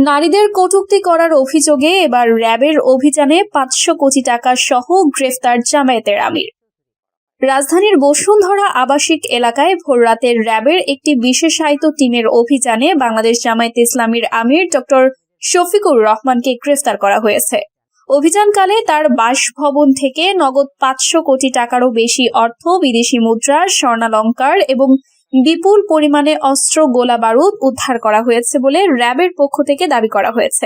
নারীদের কটূক্তি করার অভিযোগে এবার র্যাবের অভিযানে ৫০০ কোটি টাকা সহ গ্রেফতার জামায়াতের আমির। রাজধানীর বসুন্ধরা আবাসিক এলাকায় ভোররাতে র্যাবের একটি বিশেষায়িত টিমের অভিযানে বাংলাদেশ জামায়াতে ইসলামীর আমির ডক্টর শফিকুর রহমানকে গ্রেফতার করা হয়েছে। অভিযানকালে তার বাসভবন থেকে নগদ ৫০০ কোটি টাকারও বেশি অর্থ, বিদেশি মুদ্রা, স্বর্ণালংকার এবং বিপুল পরিমাণে অস্ত্র, গোলা বারুদ উদ্ধার করা হয়েছে বলে র্যাবের পক্ষ থেকে দাবি করা হয়েছে।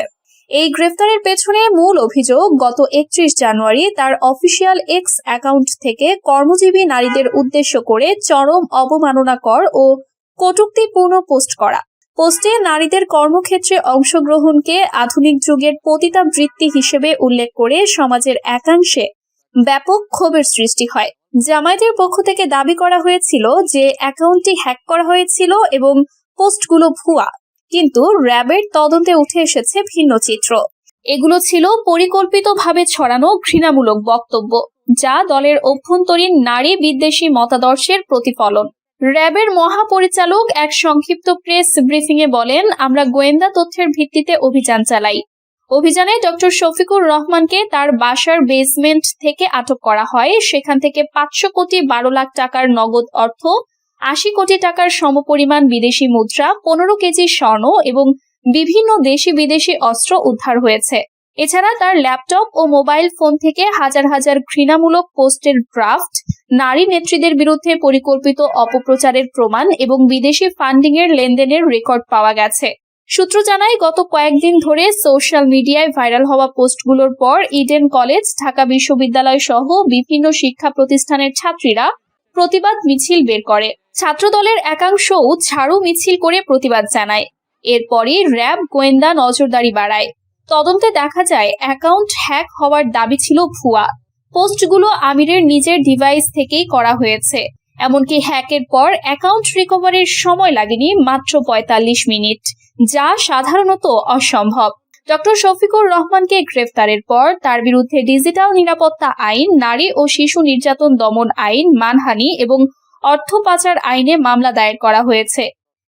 এই গ্রেফতারের পেছনে মূল অভিযোগ, গত ৩১ জানুয়ারি তার অফিসিয়াল এক্স অ্যাকাউন্ট থেকে কর্মজীবী নারীদের উদ্দেশ্য করে চরম অবমাননাকর ও কটূক্তিপূর্ণ পোস্ট করা। পোস্টে নারীদের কর্মক্ষেত্রে অংশগ্রহণকে আধুনিক যুগের পতিতাবৃত্তি হিসেবে উল্লেখ করে সমাজের একাংশে ব্যাপক ক্ষোভের সৃষ্টি হয়। জামায়াতের পক্ষ থেকে দাবি করা হয়েছিল যে অ্যাকাউন্টটি হ্যাক করা হয়েছিল এবং পোস্টগুলো ভুয়া, কিন্তু র্যাবের তদন্তে উঠে এসেছে ভিন্ন চিত্র। এগুলো ছিল পরিকল্পিতভাবে ছড়ানো ঘৃণামূলক বক্তব্য, যা দলের অভ্যন্তরীণ নারী বিদ্বেষী মতাদর্শের প্রতিফলন। র্যাবের মহাপরিচালক এক সংক্ষিপ্ত প্রেস ব্রিফিংয়ে বলেন, আমরা গোয়েন্দা তথ্যের ভিত্তিতে অভিযান চালাই। অভিযানে ডক্টর শফিকুর রহমানকে তার বাসার বেসমেন্ট থেকে আটক করা হয়। সেখান থেকে ৫০০ কোটি ১২ লাখ টাকার নগদ অর্থ, ৮০ কোটি টাকার সমপরিমাণ বিদেশি মুদ্রা, ১৫ কেজি স্বর্ণ এবং বিভিন্ন দেশি বিদেশি অস্ত্র উদ্ধার হয়েছে। এছাড়া তার ল্যাপটপ ও মোবাইল ফোন থেকে হাজার হাজার ঘৃণামূলক পোস্টের ড্রাফট, নারী নেত্রীদের বিরুদ্ধে পরিকল্পিত অপপ্রচারের প্রমাণ এবং বিদেশি ফান্ডিং এর লেনদেনের রেকর্ড পাওয়া গেছে। সূত্র জানায়, গত কয়েকদিন ধরে সোশ্যাল মিডিয়ায় ভাইরাল হওয়া পোস্টগুলোর পর ইডেন কলেজ, ঢাকা বিশ্ববিদ্যালয় সহ বিভিন্ন শিক্ষা প্রতিষ্ঠানের ছাত্রীরা প্রতিবাদ মিছিল বের করে। ছাত্রদলের একাংশও ঝাড়ু মিছিল করে প্রতিবাদ জানায়। এরপরই র্যাব গোয়েন্দা নজরদারি বাড়ায়। তদন্তে দেখা যায় অ্যাকাউন্ট হ্যাক হওয়ার দাবি ছিল ভুয়া। পোস্টগুলো আমিরের নিজের ডিভাইস থেকেই করা হয়েছে। এমনকি হ্যাকের পর অ্যাকাউন্ট রিকভারির সময় লাগেনি মাত্র ৪৫ মিনিট, যা সাধারণত অসম্ভব। ডক্টর শফিকুর রহমানকে গ্রেফতারের পর তার বিরুদ্ধে ডিজিটাল নিরাপত্তা আইন, নারী ও শিশু নির্যাতন দমন আইন, মানহানি এবং অর্থ পাচার আইনে মামলা দায়ের করা হয়েছে।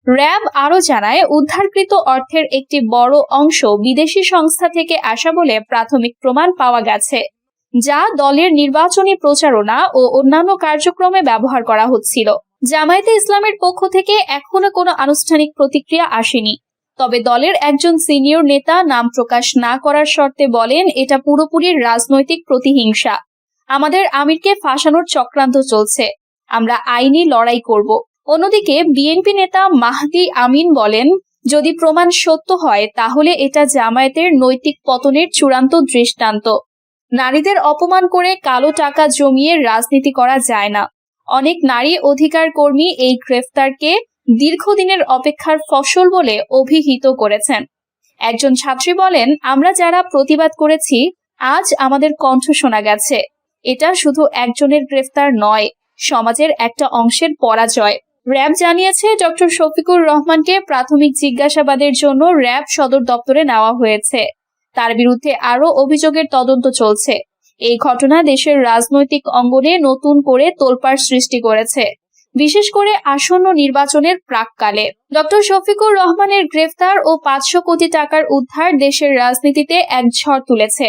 র্যাব আরও জানায়, উদ্ধারকৃত অর্থের একটি বড় অংশ বিদেশি সংস্থা থেকে আসা বলে প্রাথমিক প্রমাণ পাওয়া গেছে, যা দলের নির্বাচনী প্রচারণা ও অন্যান্য কার্যক্রমে ব্যবহার করা হচ্ছিল। জামায়াতে ইসলামের পক্ষ থেকে এখনো কোনো আনুষ্ঠানিক প্রতিক্রিয়া আসেনি। তবে দলের একজন সিনিয়র নেতা নাম প্রকাশ না করার শর্তে বলেন, এটা পুরোপুরি রাজনৈতিক প্রতিহিংসা। আমাদের আমিরকে ফাঁসানোর চক্রান্ত চলছে। আমরা আইনি লড়াই করব। অন্যদিকে বিএনপি নেতা মাহদি আমিন বলেন, যদি প্রমাণ সত্য হয় তাহলে এটা জামায়াতের নৈতিক পতনের চূড়ান্ত দৃষ্টান্ত। নারীদের অপমান করে কালো টাকা জমিয়ে রাজনীতি করা যায় না। অনেক নারী অধিকার কর্মী এই গ্রেফতারকে দীর্ঘদিনের অপেক্ষার ফসল বলে অভিহিত করেছেন। একজন ছাত্রী বলেন, আমরা যারা প্রতিবাদ করেছি, আজ আমাদের কণ্ঠ শোনা গেছে। এটা শুধু একজনের গ্রেফতার নয়, সমাজের একটা অংশের পরাজয়। র্যাব জানিয়েছে, ডক্টর শফিকুর রহমানকে প্রাথমিক জিজ্ঞাসাবাদের জন্য র্যাব সদর দপ্তরে নেওয়া হয়েছে। তার বিরুদ্ধে আরও অভিযোগের তদন্ত চলছে। এই ঘটনা দেশের রাজনৈতিক অঙ্গনে নতুন করে তোলপাড় সৃষ্টি করেছে, বিশেষ করে আসন্ন নির্বাচনের প্রাককালে। ডক্টর শফিকুর রহমানের গ্রেফতার ও ৫০০ কোটি টাকার উদ্ধার দেশের রাজনীতিতে এক ঝড় তুলেছে।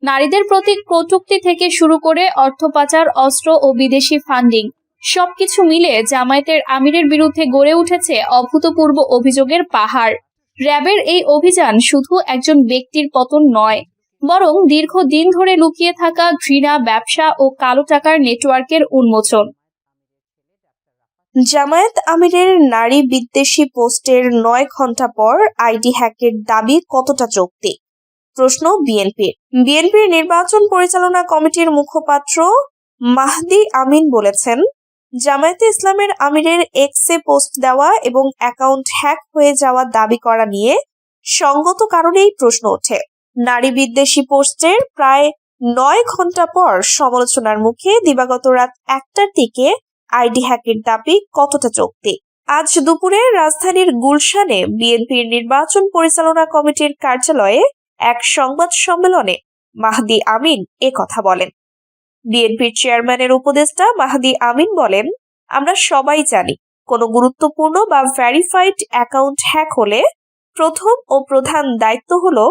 নারীদের প্রতি কটূক্তি থেকে শুরু করে অর্থ পাচার, অস্ত্র ও বিদেশি ফান্ডিং, সবকিছু মিলে জামায়াতের আমিরের বিরুদ্ধে গড়ে উঠেছে অভূতপূর্ব অভিযোগের পাহাড়। র্যাবের এই অভিযান শুধু একজন ব্যক্তির পতন নয়, বরং দীর্ঘদিন ধরে লুকিয়ে থাকা ঘৃণা, ব্যবসা ও কালো টাকার নেটওয়ার্কের উন্মোচন। জামায়াত আমিরের নারী বিদ্বেষী পোস্টের ৯ ঘন্টা পর আইডি হ্যাকের দাবি কতটা যৌক্তিক? প্রশ্ন বিএনপির। বিএনপির নির্বাচন পরিচালনা কমিটির মুখপাত্র মাহদি আমিন বলেছেন, জামায়াতে ইসলামের আমিরের এক্সে পোস্ট দেওয়া এবং অ্যাকাউন্ট হ্যাক হয়ে যাওয়া দাবি করা নিয়ে সঙ্গত কারণেই প্রশ্ন ওঠে। নারী বিদ্বেষী পোস্টের প্রায় ৯ ঘন্টা পর সমালোচনার মুখে দিবাগত রাত ১টার দিকে আইডি হ্যাকের দাবি কতটা যৌক্তিক? আজ দুপুরে রাজধানীর গুলশানে বিএনপির নির্বাচন পরিচালনা কমিটির কার্যালয়ে এক সংবাদ সম্মেলনে মাহদি আমিন কথা বলেন। বিএনপির চেয়ারম্যানের উপদেষ্টা মাহদি আমিন বলেন, আমরা সবাই জানি কোনো গুরুত্বপূর্ণ বা ভেরিফাইড অ্যাকাউন্ট হ্যাক হলে প্রথম ও প্রধান দায়িত্ব হলো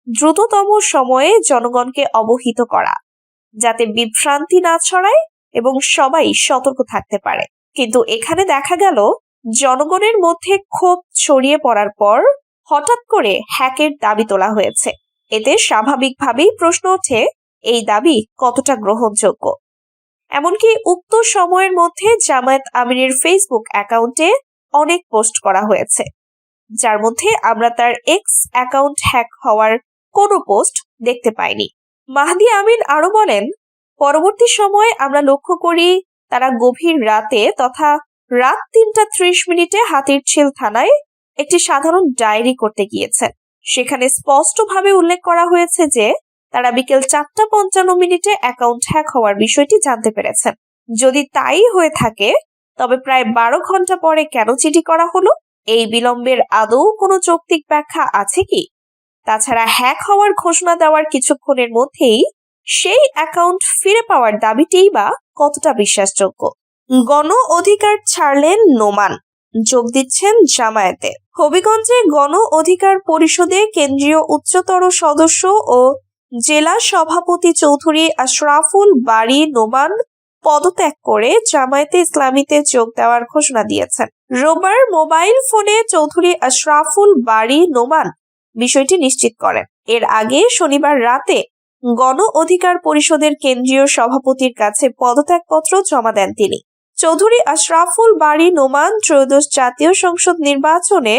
দ্রুততম সময়ে জনগণকে অবহিত করা, যাতে বিভ্রান্তি না ছড়ায় এবং সবাই সতর্ক থাকতে পারে। কিন্তু এখানে দেখা গেল জনগণের মধ্যে ক্ষোভ ছড়িয়ে পড়ার পর হঠাৎ করে হ্যাকের দাবি তোলা হয়েছে। এতে স্বাভাবিকভাবেই প্রশ্ন ওঠে, এই দাবি কতটা গ্রহণযোগ্য। এমনকি উক্ত সময়ের মধ্যে জামায়াত আমিরের ফেসবুক অ্যাকাউন্টে অনেক পোস্ট করা হয়েছে, যার মধ্যে আমরা তার এক্স অ্যাকাউন্ট হ্যাক হওয়ার কোনো পোস্ট দেখতে পাইনি। মাহদি আমিন আরো বলেন, পরবর্তী সময়ে আমরা লক্ষ্য করি তারা গভীর রাতে তথা রাত ৩:৩০ হাতিরঝিল থানায় একটি সাধারণ ডায়েরি করতে গিয়েছেন। সেখানে স্পষ্টভাবে উল্লেখ করা হয়েছে যে তারা বিকেল ৪:৫৫ অ্যাকাউন্ট হ্যাক হওয়ার বিষয়টি জানতে পেরেছেন। যদি তাই হয়ে থাকে তবে প্রায় ১২ ঘন্টা পরে কেন চিঠি করা হলো? এই বিলম্বের আদৌ কোনো যৌক্তিক ব্যাখ্যা আছে কি? তাছাড়া হ্যাক হওয়ার ঘোষণা দেওয়ার কিছুক্ষণের মধ্যেই সেই অ্যাকাউন্ট ফিরে পাওয়ার দাবিটিই বা কতটা বিশ্বাসযোগ্য? গণ অধিকার ছাড়লেন নোমান, যোগ দিচ্ছেন জামায়াতে। হবিগঞ্জে গণ অধিকার পরিষদে কেন্দ্রীয় উচ্চতর সদস্য ও জেলা সভাপতি চৌধুরী আশরাফুল বারী নোমান পদত্যাগ করে জামায়াতে ইসলামীতে যোগ দেওয়ার ঘোষণা দিয়েছেন। রোববার মোবাইল ফোনে চৌধুরী আশরাফুল বারী নোমান বিষয়টি নিশ্চিত করেন। এর আগে শনিবার রাতে গণ অধিকার পরিষদের কেন্দ্রীয় সভাপতির কাছে পদত্যাগপত্র জমা দেন তিনি। চৌধুরী আশরাফুল বারী নোমান ত্রয়োদশ জাতীয় সংসদ নির্বাচনে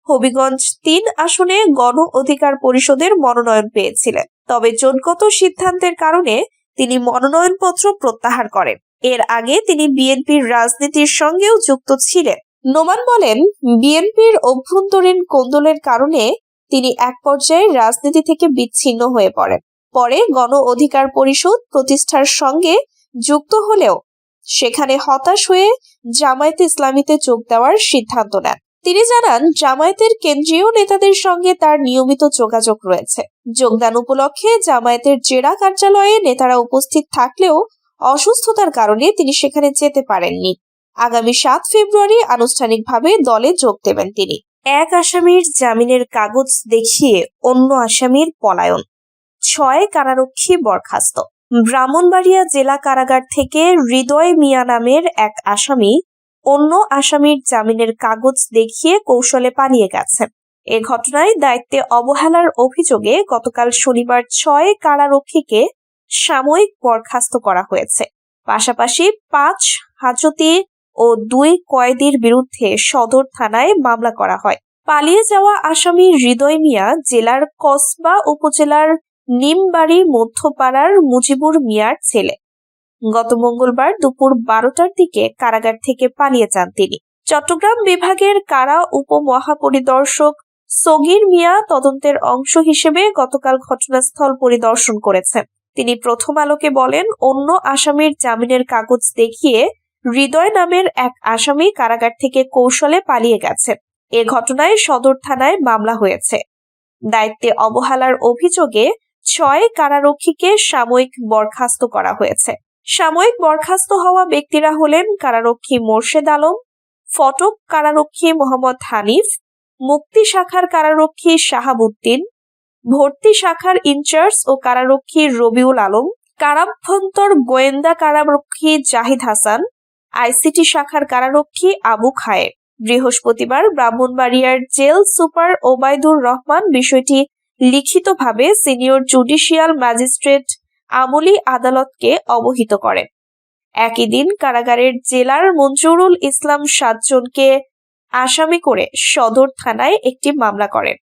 হবিগঞ্জ ৩ আসনে গণ অধিকার পরিষদের মনোনয়ন পেয়েছিলেন। তবে জোটগত সিদ্ধান্তের কারণে তিনি মনোনয়নপত্র প্রত্যাহার করেন। এর আগে তিনি বিএনপির রাজনীতির সঙ্গেও যুক্ত ছিলেন। নোমান বলেন, বিএনপির অভ্যন্তরীণ কোন্দলের কারণে তিনি এক পর্যায়ে রাজনীতি থেকে বিচ্ছিন্ন হয়ে পড়েন। পরে গণ অধিকার পরিষদ প্রতিষ্ঠার সঙ্গে যুক্ত হলেও সেখানে হতাশ হয়ে জামায়াতে ইসলামীতে যোগ দেওয়ার সিদ্ধান্ত নেন। তিনি জানান, জামায়াতের কেন্দ্রীয় নেতাদের সঙ্গে তার নিয়মিত যোগাযোগ রয়েছে। যোগদান উপলক্ষে জামায়াতের জেলা কার্যালয়ে নেতারা উপস্থিত থাকলেও অসুস্থতার কারণে তিনি সেখানে যেতে পারেননি। আগামী ৭ ফেব্রুয়ারি আনুষ্ঠানিকভাবে দলে যোগ দেবেন তিনি। এক আসামির জামিনের কাগজ দেখিয়ে অন্য আসামির পলায়ন, ৬ কারারক্ষী বরখাস্ত। ব্রাহ্মণবাড়িয়া জেলা কারাগার থেকে হৃদয় মিয়া নামের এক আসামি অন্য আসামির জামিনের কাগজ দেখিয়ে কৌশলে পালিয়ে গেছেন। এ ঘটনায় দায়িত্বে অবহেলার অভিযোগে গতকাল শনিবার ৬ কারারক্ষীকে সাময়িক বরখাস্ত করা হয়েছে। পাশাপাশি ৫ হাজতি ও ২ কয়েদির বিরুদ্ধে সদর থানায় মামলা করা হয়। পালিয়ে যাওয়া আসামি হৃদয় মিয়া জেলার কসবা উপজেলার নিমবাড়ি মধ্যপাড়ার মুজিবুর মিয়ার ছেলে। গত মঙ্গলবার দুপুর ১২টার দিকে কারাগার থেকে পালিয়ে যান তিনি। চট্টগ্রাম বিভাগের কারা উপমহাপরিদর্শক সগির মিয়া তদন্তের অংশ হিসেবে গতকাল ঘটনাস্থল পরিদর্শন করেছেন। তিনি প্রথম আলোকে বলেন, অন্য আসামির জামিনের কাগজ দেখিয়ে হৃদয় নামের এক আসামি কারাগার থেকে কৌশলে পালিয়ে গেছেন। এ ঘটনায় সদর থানায় মামলা হয়েছে। দায়িত্বে অবহেলার অভিযোগে ৬ কারারক্ষীকে সাময়িক বরখাস্ত করা হয়েছে। সাময়িক বরখাস্ত হওয়া ব্যক্তিরা হলেন কারারক্ষী মোর্শেদ আলম, ফটক কারারক্ষী মোহাম্মদ হানিফ, মুক্তি শাখার কারারক্ষী শাহাবুদ্দিন, ভর্তি শাখার ইনচার্জ ও কারারক্ষী রবিউল আলম, কারাভ্যন্তর গোয়েন্দা কারারক্ষী জাহিদ হাসান, আইসিটি শাখার কারারক্ষী আবু খায়ের। বৃহস্পতিবার ব্রাহ্মণবাড়িয়ার জেল সুপার ওবায়দুর রহমান বিষয়টি লিখিতভাবে সিনিয়র জুডিশিয়াল ম্যাজিস্ট্রেট আমলি আদালতকে অবহিত করেন। একই দিন কারাগারের জেলার মঞ্জুরুল ইসলাম ৭ জনকে আসামি করে সদর থানায় একটি মামলা করেন।